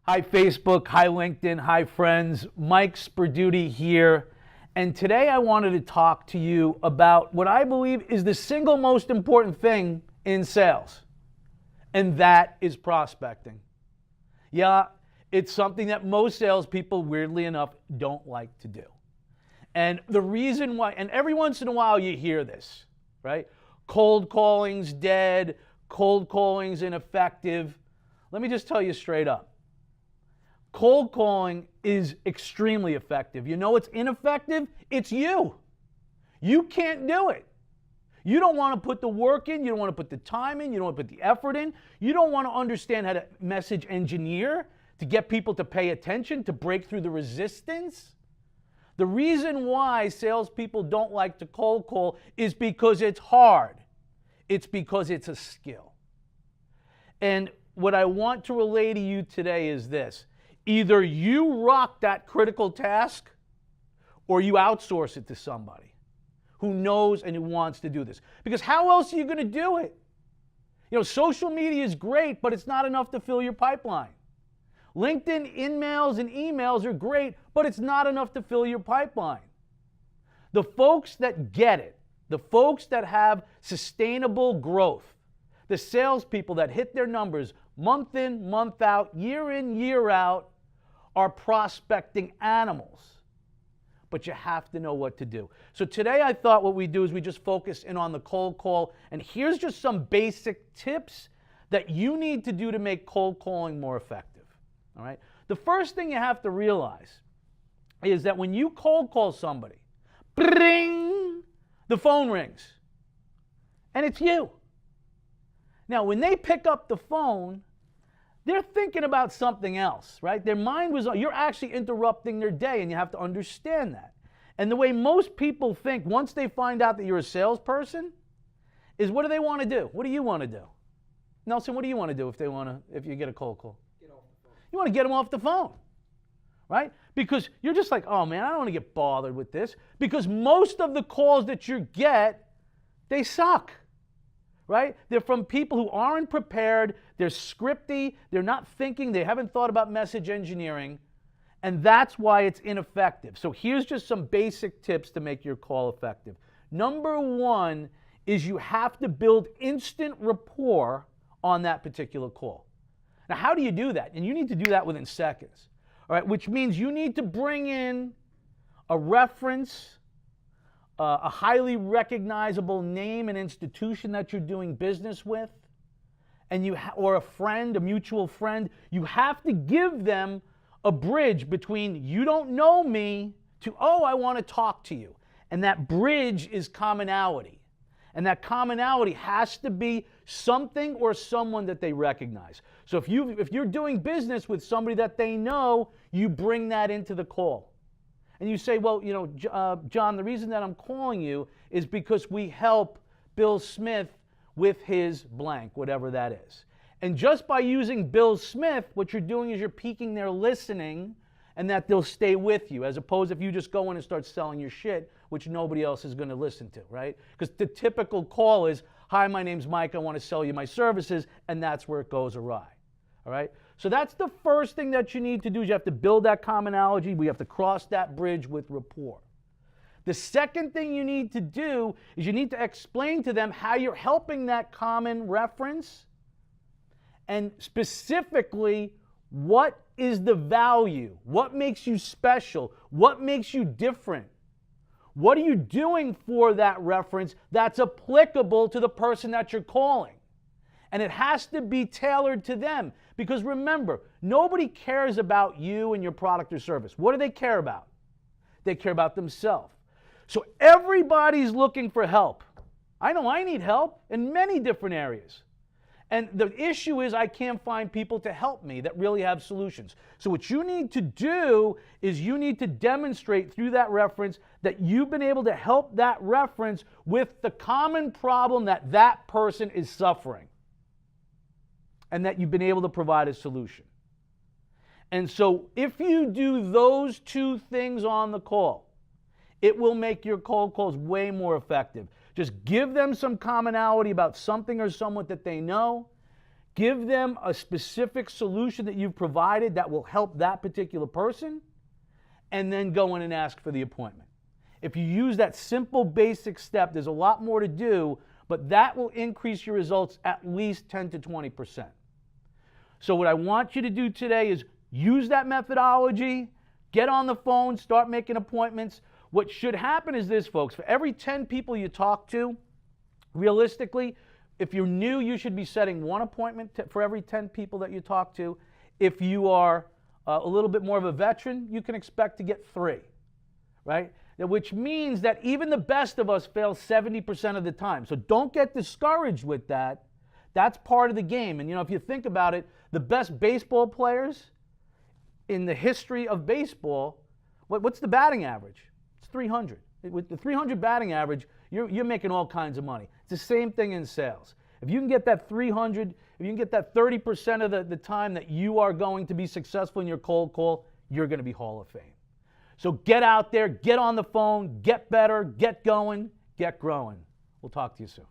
Hi Facebook, hi LinkedIn, hi friends. Mike Sperduti here. And today I wanted to talk to you about what I believe is the single most important thing in sales. And that is prospecting. Yeah, it's something that most salespeople, weirdly enough, don't like to do. And the reason why, and every once in a while you hear this, right? Cold calling's dead, cold calling's ineffective. Let me just tell you straight up. Cold calling is extremely effective. You know what's ineffective? It's you. You can't do it. You don't want to put the work in. You don't want to put the time in. You don't want to put the effort in. You don't want to understand how to message engineer to get people to pay attention, to break through the resistance. The reason why salespeople don't like to cold call is because it's hard. It's because it's a skill. And what I want to relay to you today is this. Either you rock that critical task or you outsource it to somebody who knows and who wants to do this. Because how else are you going to do it? You know, social media is great, but it's not enough to fill your pipeline. LinkedIn emails and emails are great, but it's not enough to fill your pipeline. The folks that get it, the folks that have sustainable growth, the salespeople that hit their numbers month in, month out, year in, year out, are prospecting animals. But you have to know what to do. So today I thought what we do is we just focus in on the cold call, and here's just some basic tips that you need to do to make cold calling more effective. All right? The first thing you have to realize is that when you cold call somebody, bring, the phone rings, and it's you. Now, when they pick up the phone, they're thinking about something else, right? Their mind was on, you're actually interrupting their day, and you have to understand that. And the way most people think once they find out that you're a salesperson is, what do they want to do? What do you want to do? Nelson, what do you want to do if you get a cold call? Get off the phone. You want to get them off the phone, right? Because you're just like, oh man, I don't want to get bothered with this. Because most of the calls that you get, they suck. Right? They're from people who aren't prepared, they're scripty, they're not thinking, they haven't thought about message engineering, and that's why it's ineffective. So here's just some basic tips to make your call effective. Number one is you have to build instant rapport on that particular call. Now, how do you do that? And you need to do that within seconds. All right, which means you need to bring in a reference, a highly recognizable name and institution that you're doing business with, and or a friend, a mutual friend. You have to give them a bridge between you don't know me to, oh, I want to talk to you. And that bridge is commonality. And that commonality has to be something or someone that they recognize. So if you're doing business with somebody that they know, you bring that into the call. And you say, well, you know, John, the reason that I'm calling you is because we help Bill Smith with his blank, whatever that is. And just by using Bill Smith, what you're doing is you're piquing their listening, and that they'll stay with you, as opposed if you just go in and start selling your shit, which nobody else is going to listen to, right? Because the typical call is, hi, my name's Mike, I want to sell you my services, and that's where it goes awry, all right? So that's the first thing that you need to do is you have to build that commonality. We have to cross that bridge with rapport. The second thing you need to do is you need to explain to them how you're helping that common reference, and specifically, what is the value? What makes you special? What makes you different? What are you doing for that reference that's applicable to the person that you're calling? And it has to be tailored to them. Because remember, nobody cares about you and your product or service. What do they care about? They care about themselves. So everybody's looking for help. I know I need help in many different areas. And the issue is I can't find people to help me that really have solutions. So what you need to do is you need to demonstrate through that reference that you've been able to help that reference with the common problem that that person is suffering, and that you've been able to provide a solution. And so if you do those two things on the call, it will make your cold calls way more effective. Just give them some commonality about something or someone that they know. give them a specific solution that you've provided that will help that particular person, and then go in and ask for the appointment. If you use that simple basic step, there's a lot more to do, but that will increase your results at least 10 to 20%. So what I want you to do today is use that methodology, get on the phone, start making appointments. What should happen is this, folks. For every 10 people you talk to, realistically, if you're new, you should be setting one appointment for every 10 people that you talk to. If you are a little bit more of a veteran, you can expect to get 3, right? Which means that even the best of us fail 70% of the time. So don't get discouraged with that. That's part of the game. And, if you think about it, the best baseball players in the history of baseball, what's the batting average? It's 300. With the 300 batting average, you're making all kinds of money. It's the same thing in sales. If you can get that 300, if you can get that 30% of the time that you are going to be successful in your cold call, you're going to be Hall of Fame. So get out there, get on the phone, get better, get going, get growing. We'll talk to you soon.